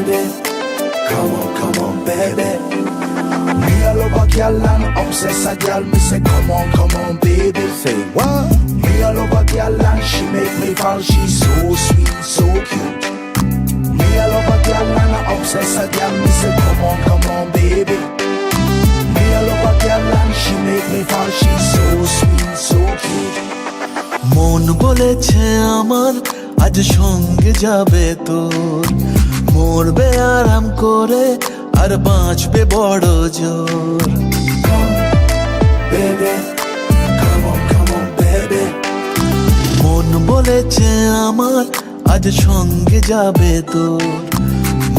baby. Come on, baby. Me all over girl and obsess a girl. Me say, come on, baby. Say what? Me all over girl and she make me fall. She's so sweet, so cute. Me all over girl and obsess a girl. Me say, come on, baby. Me all over girl and she make me fall. She's so sweet, so cute. মন বলেছে আমার আজ সঙ্গে যাবে তোর, মরবে আরাম করে আর বাঁচবে বড় জোর। Come on, baby. মন বলেছে আমার আজ সঙ্গে যাবে তোর,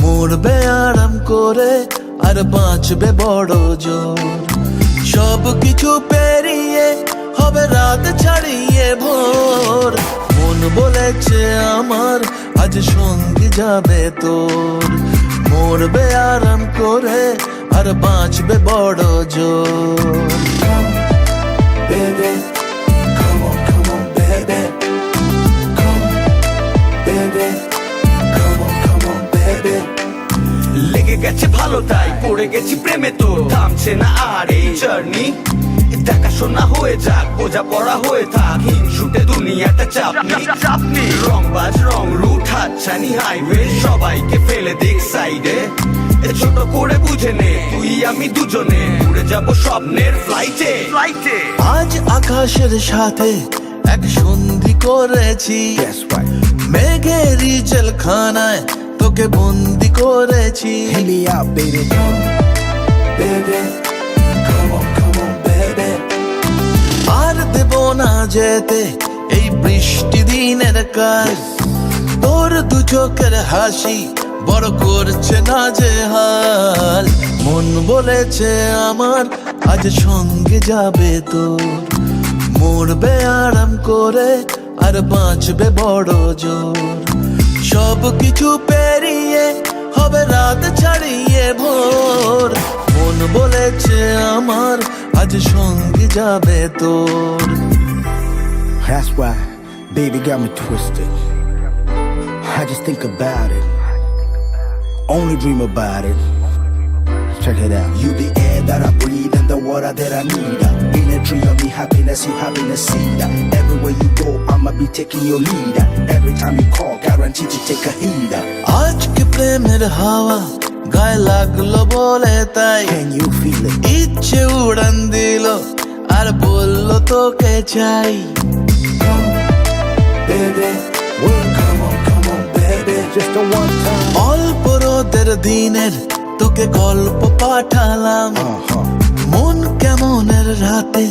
মরবে আরাম করে আর বাঁচবে বড় জোর। সব কিছু পেরিয়ে হবে রাত ছাড়িয়ে ভোর, মন বলেছে আমার আজ সঙ্গে যাবে তোর, মরবে আরাম করে আর বাঁচবে বড় জোর। Baby, come on, baby. Baby, come on, baby. লেগে গেছে ভালো তাই পড়ে গেছি প্রেমে, তো থামছে না আর এই জার্নি। দেখাশোনা হয়ে যাক, বোঝা পড়া হয়ে থাক, হিংসুটে দুনিয়াটা চাপনি। রংবাজ রং রুট হাতছানি হাইওয়ে, সবাইকে ফেলে দিক সাইডে। ছোট করে বুঝে নে তুই আমি দুজনে উড়ে যাব স্বপ্নের ফ্লাইটে। আজ আকাশের সাথে এক সন্ধি করেছি, মেঘের জেলখানায় তোকে বন্দি করেছি। Hit me out, baby. Baby, come on, baby. আর দেব না যেতে এই বৃষ্টি দিনের কাজ, তোর দু চোখের হাসি বড় করছে না যে হাল। মন বলেছে আমার আজ সঙ্গে যাবে তোর, মরবে আরাম করে আর বাঁচবে বড় জোর। সব কিছু পেরিয়ে হবে রাত ছাড়িয়ে ভোর, মন বলেছে আমার আজ সঙ্গে যাবে তোর। That's why, baby got me twisted. I just think about it, only dream about it. Check it out. You the air that I breathe and the water that I need. In a tree of me happiness, you happiness seed. Everywhere you go, I'ma be taking your lead. Every time you call, guaranteed to take a heed. আজকে প্রেমের হাওয়া গায়ে লাগলো বলে তাই, Can you feel it? ইচ্ছে উড়ান দিল আর বললো তোকে চাই। Baby, well, come on, baby. Just the one time. অল্প রোদের দিনের তোকে গল্প পাঠালাম, মন কেমনের রাতে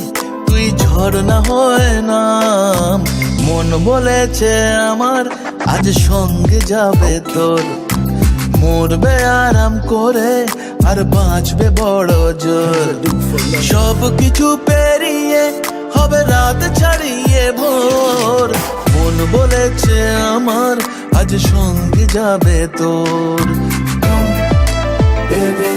তুই ঝর্ণা হয়ে নাম। মন বলেছে আমার আজ সঙ্গে যাবে তোর, মরবে আরাম করে আর বাঁচবে বড় জোর। সব কিছু পেরিয়ে হবে রাত ছাড়িয়ে ভোর, মন বলেছে আমার আজ সঙ্গে যাবে তোর। Baby,